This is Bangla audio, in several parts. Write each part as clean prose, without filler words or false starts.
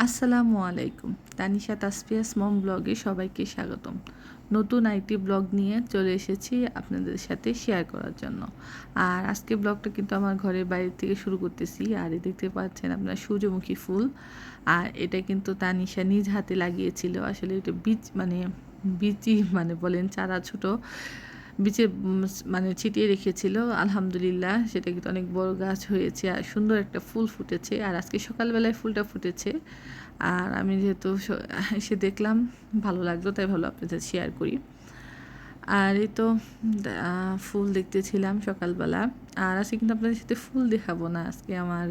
আসসালামু আলাইকুম। তানিশা তাসফিয়াস মম ব্লগে সবাইকে স্বাগতম। নতুন আরেকটি ব্লগ নিয়ে চলে এসেছি আপনাদের সাথে শেয়ার করার জন্য। আর আজকে ব্লগটা কিন্তু আমার ঘরের বাইরে থেকে শুরু করতেছি। আর দেখতে পাচ্ছেন আপনারা সূর্যমুখী ফুল। আর এটা কিন্তু তানিশা নিজ হাতে লাগিয়েছিল। আসলে এটা বীচি মানে বলেন চারা ছোট বীচে মানে ছিটিয়ে রেখেছিল। আলহামদুলিল্লাহ সেটা কিন্তু অনেক বড় গাছ হয়েছে আর সুন্দর একটা ফুল ফুটেছে। আর আজকে সকালবেলায় ফুলটা ফুটেছে। আর আমি যেহেতু এসে দেখলাম, ভালো লাগলো, তাই ভালো আপনাদের শেয়ার করি। আর এই তো ফুল দেখতেছিলাম সকালবেলা। আর আজকে কিন্তু আপনাদের সাথে ফুল দেখাবো না, আজকে আমার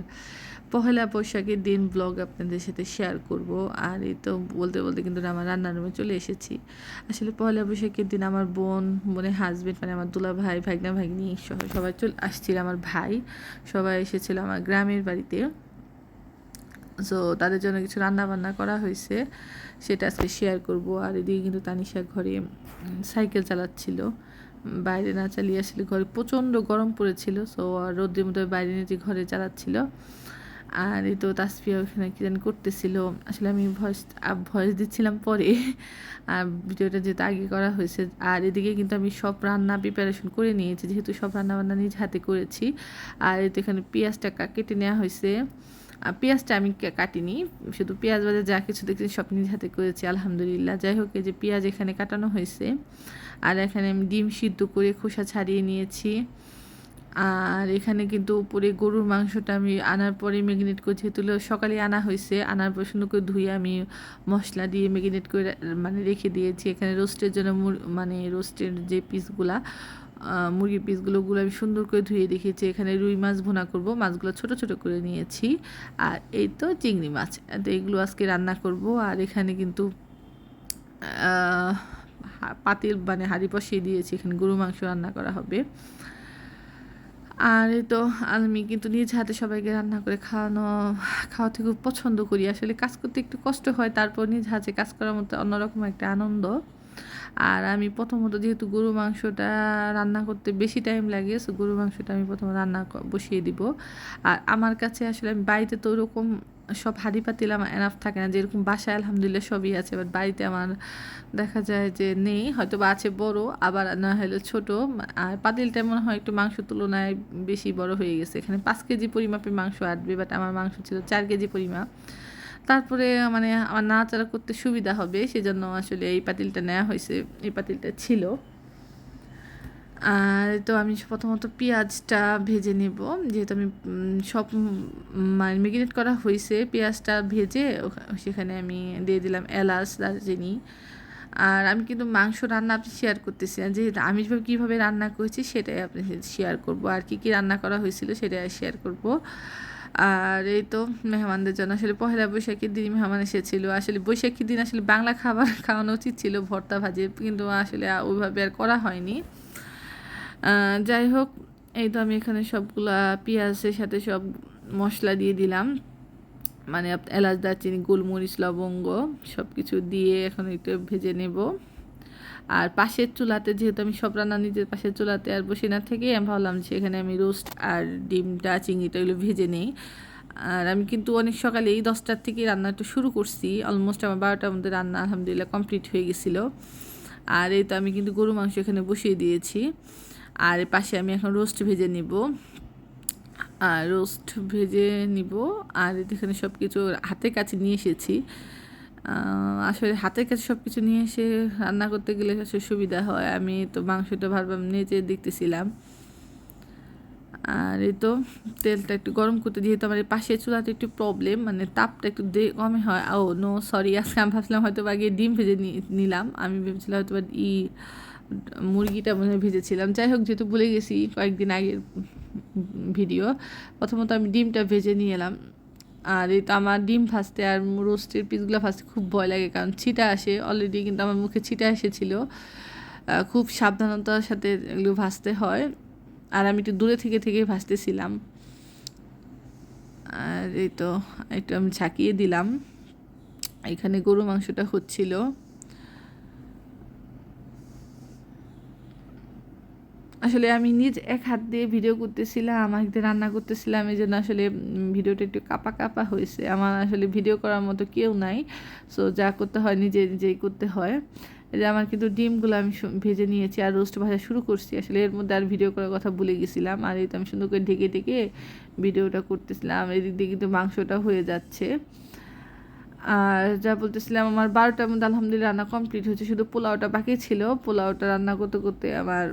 পহেলা বৈশাখের দিন ব্লগ আপনাদের সাথে শেয়ার করব। আর এই তো বলতে বলতে কিন্তু আমার রান্নার রুমে চলে এসেছি। আসলে পহেলা বৈশাখের দিন আমার বোনের হাজবেন্ড মানে আমার দুলা ভাই, ভাগনা ভাগ্নি সবাই চলে আসছিল, আমার ভাই সবাই এসেছিল আমার গ্রামের বাড়িতে। সো তাদের জন্য কিছু রান্না বান্না করা হয়েছে, সেটা আজকে শেয়ার করব। আর এদিকে কিন্তু তানিশা ঘরে সাইকেল চালাচ্ছিল, বাইরে না চালিয়ে আসলে ঘরে প্রচণ্ড গরম পড়েছিল। সো রোদ্রের মধ্যে বাইরে নিয়ে ঘরে চালাচ্ছিল। আর এই তো তাসফিয়া ওখানে কী জানি করতেছিল। আসলে আমি ভয়েস দিচ্ছিলাম পরে, আর ভিডিওটা যেহেতু আগে করা হয়েছে। আর এদিকে কিন্তু আমি সব রান্না প্রিপারেশন করে নিয়েছি, যেহেতু সব রান্না বান্না নিজ হাতে করেছি। আর এই তো এখানে পেঁয়াজটা কেটে নেওয়া হয়েছে। পেঁয়াজটা আমি কাটিনি, শুধু পেঁয়াজ বাজে যা কিছু দেখছি সব নিজ হাতে করেছি আলহামদুলিল্লাহ। যাই হোক, এই যে পেঁয়াজ এখানে কাটানো হয়েছে। আর এখানে আমি ডিম সিদ্ধ করে খোসা ছাড়িয়ে নিয়েছি। আর এখানে কিন্তু উপরে গরুর মাংসটা আমি আনার পরে ম্যারিনেট করে, যেহেতু সকালে আনা হয়েছে, আনার পর সুন্দর করে ধুয়ে আমি মশলা দিয়ে ম্যারিনেট করে মানে রেখে দিয়েছি। এখানে রোস্টের জন্য রোস্টের যে পিসগুলা মুরগির পিসগুলো আমি সুন্দর করে ধুয়ে রেখেছি। এখানে রুই মাছ ভুনা করব, মাছগুলো ছোট ছোট করে নিয়েছি। আর এই তো চিংড়ি মাছ, তো এগুলো আজকে রান্না করব। আর এখানে কিন্তু পাতিল মানে হাঁড়ি বসিয়ে দিয়েছি, এখানে গরু মাংস রান্না করা হবে। আর এই তো আমি কিন্তু নিজ হাতে সবাইকে রান্না করে খাওয়াতে খুব পছন্দ করি। আসলে কাজ করতে একটু কষ্ট হয়, তারপর নিজ হাতে কাজ করার মতো অন্যরকম একটা আনন্দ। আর আমি প্রথমত যেহেতু গরু মাংসটা রান্না করতে বেশি টাইম লাগে, সো গরু মাংসটা আমি প্রথমে রান্না বসিয়ে দিব। আর আমার কাছে আসলে আমি বাড়িতে তো ওরকম সব হাঁড়ি পাতিল আমার এনাফ থাকে না, যেরকম বাসায় আলহামদুলিল্লাহ সবই আছে, বাট বাড়িতে আমার দেখা যায় যে নেই, হয়তো বা আছে বড়, আবার না হলে ছোট। আর পাতিলটা মনে হয় একটু মাংস তুলনায় বেশি বড় হয়ে গেছে। এখানে 5 কেজি পরিমাপে মাংস আটবে, বাট আমার মাংস ছিল 4 কেজি পরিমাপ। তারপরে মানে আমার নাড়াচাড়া করতে সুবিধা হবে, সেজন্য আসলে এই পাতিলটা নেওয়া হয়েছে, এই পাতিলটা ছিল। আর তো আমি প্রথমত পেঁয়াজটা ভেজে নেব, যেহেতু আমি সব মানে ম্যারিনেট করা হয়েছে। পেঁয়াজটা ভেজে সেখানে আমি দিয়ে দিলাম এলাচ, দারচিনি। আর আমি কিন্তু মাংস রান্না আপনি শেয়ার করতেছি না, যেহেতু আমি কীভাবে রান্না করেছি সেটাই আপনি শেয়ার করব। আর কী রান্না করা হয়েছিল সেটাই শেয়ার করব। আর এই তো মেহমানদের জন্য আসলে পহেলা বৈশাখীর দিন মেহমান এসেছিল। আসলে বৈশাখীর দিন আসলে বাংলা খাবার খাওয়ানো উচিত ছিল, ভর্তা ভাজি, কিন্তু আসলে ওইভাবে আর করা হয়নি। যাই হোক, এই তো আমি এখানে সবগুলা পেঁয়াজের সাথে সব মশলা দিয়ে দিলাম, মানে এলাচ, দারচিনি, গোলমরিচ, লবঙ্গ সব কিছু দিয়ে এখন একটু ভেজে নেব। আর পাশের চুলাতে, যেহেতু আমি সব রান্না নিজের পাশের চুলাতে আর বসে না থেকে আমি ভাবলাম যে এখানে আমি রোস্ট আর ডিমটা, চিংড়িটা এগুলো ভেজে নিই। আর আমি কিন্তু অনেক সকালে এই 10টার থেকে রান্নাটা শুরু করছি, অলমোস্ট আমার 12টার মধ্যে রান্না আলহামদুলিল্লাহ কমপ্লিট হয়ে গেছিলো। আর এই তো আমি কিন্তু গরু মাংস এখানে বসিয়ে দিয়েছি। আর পাশে আমি এখন রোস্ট ভেজে নিব। আর এখানে সব কিছু হাতের কাছে নিয়ে এসেছি। আসলে হাতের কাছে সব কিছু নিয়ে এসে রান্না করতে গেলে আসলে সুবিধা হয়। আমি তো মাংসটা ভাবলাম নেচে দেখতেছিলাম। আর এই তো তেলটা একটু গরম করতে, যেহেতু আমার এই পাশের চুলাতে একটু প্রবলেম, মানে তাপটা একটু কমে হয়। ও নো সরি, আজকে আমি ভাবছিলাম হয়তো আগে ডিম ভেজে নিলাম, আমি ভেবেছিলাম হয়তো মুরগিটা মনে হয় ভেজেছিলাম। যাই হোক, যেহেতু ভুলে গেছি কয়েকদিন আগের ভিডিও, প্রথমত আমি ডিমটা ভেজে নিয়ে এলাম। আর এই তো আমার ডিম ভাজতে আর রোস্টের পিসগুলো ভাজতে খুব ভয় লাগে, কারণ ছিটা আসে। অলরেডি কিন্তু আমার মুখে ছিটা এসেছিলো। খুব সাবধানতার সাথে এগুলো ভাজতে হয়। আর আমি একটু দূরে থেকে ভাজতেছিলাম। আর এই তো একটু আমি ঝাঁকিয়ে দিলাম। এখানে গরু মাংসটা হচ্ছিল। আসলে আমি নিজ এক হাত দিয়ে ভিডিও করতেছিলাম, আমার হাতে রান্না করতেছিলাম, এই জন্য আসলে ভিডিওটা একটু কাঁপা কাঁপা হয়েছে। আমার আসলে ভিডিও করার মতো কেউ নাই, সো যা করতে হয় নিজে নিজেই করতে হয়। এই যে আমার কিন্তু ডিমগুলো আমি ভেজে নিয়েছি আর রোস্ট ভাজা শুরু করছি। আসলে এর মধ্যে আর ভিডিও করার কথা ভুলে গেছিলাম, আর এই তো আমি সুন্দর করে ঢেকে ঢেকে ভিডিওটা করতেছিলাম। এদিক দিয়ে কিন্তু মাংসটা হয়ে যাচ্ছে। আর যা বলতেছিলাম, আমার 12টার মধ্যে আলহামদুলিল্লাহ রান্না কমপ্লিট হয়েছে, শুধু পোলাওটা বাকি ছিল। পোলাওটা রান্না করতে করতে আমার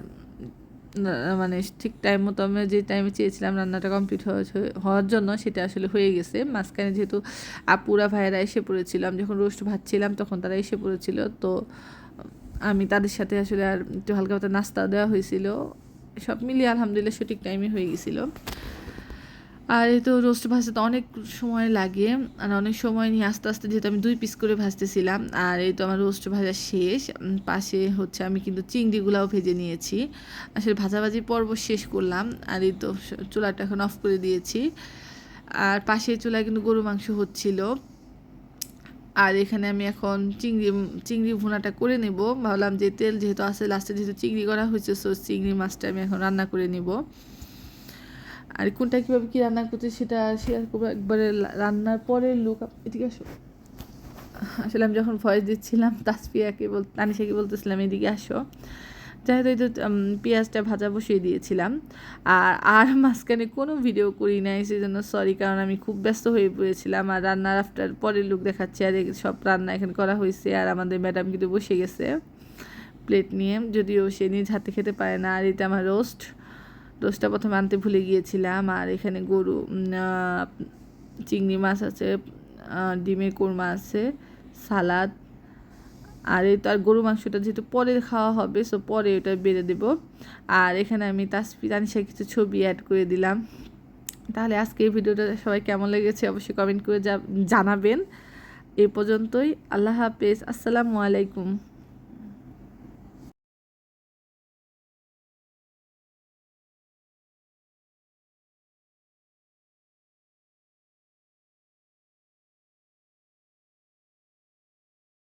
মানে ঠিক টাইম মতো আমি যে টাইমে চেয়েছিলাম রান্নাটা কমপ্লিট হওয়ার জন্য, সেটা আসলে হয়ে গেছে। মাঝখানে যেহেতু আপুরা ভাইয়েরা এসে পড়েছিলাম, যখন রোস্ট ভাজছিলাম তখন তারা এসে পড়েছিল, তো আমি তাদের সাথে আসলে আর একটু হালকা পাতলা নাস্তা দেওয়া হয়েছিল। সব মিলিয়ে আলহামদুলিল্লাহ সঠিক টাইমে হয়ে গেছিলো। আর এই তো রোস্ট ভাজতে অনেক সময় লাগে, আর অনেক সময় নিয়ে আস্তে আস্তে, যেহেতু আমি 2 পিস করে ভাজতেছিলাম। আর এই তো আমার রোস্ট ভাজা শেষ। পাশে হচ্ছে আমি কিন্তু চিংড়িগুলাও ভেজে নিয়েছি। আসলে ভাজাভাজি পর্ব শেষ করলাম, আর এই তো চুলাটা এখন অফ করে দিয়েছি। আর পাশে চুলায় কিন্তু গরু মাংস হচ্ছিল। আর এখানে আমি এখন চিংড়ি ভুনাটা করে নেব। ভাবলাম যে তেল যেহেতু আছে, লাস্টে যেহেতু চিংড়ি করা হয়েছে, সো চিংড়ি মাছটা আমি এখন রান্না করে নিব। আর কোনটা কীভাবে কী রান্না করতে সেটা শেয়ার করবো একবারে রান্নার পরে লুক। এদিকে আসো। আসলে আমি যখন ভয়েস দিচ্ছিলাম তানিশাকে বলতেছিলাম এদিকে আসো। যাই হোক, এই তো পেঁয়াজটা ভাজা বসিয়ে দিয়েছিলাম। আর মাঝখানে কোনো ভিডিও করি নাই, সেই জন্য সরি, কারণ আমি খুব ব্যস্ত হয়ে পড়েছিলাম। আর রান্নার পরের লুক দেখাচ্ছি। আর সব রান্না এখানে করা হয়েছে, আর আমাদের ম্যাডাম কিন্তু বসে গেছে প্লেট নিয়ে, যদিও সে নিজ হাতে খেতে পারে না। আর এটা আমার রোস্টটা প্রথমে আনতে ভুলে গিয়েছিলাম। আর এখানে গরু, চিংড়ি মাছ আছে, ডিমের কোরমা আছে, সালাদ। আর এই তো আর গরু মাংসটা যেহেতু পরে খাওয়া হবে, সো পরে ওটা বেড়ে দেব। আর এখানে আমি তানিশার কিছু ছবি অ্যাড করে দিলাম। তাহলে আজকে এই ভিডিওটা সবাই কেমন লেগেছে অবশ্যই কমেন্ট করে জানাবেন। এই পর্যন্তই। আল্লাহ হাফেজ। আসসালামু আলাইকুম।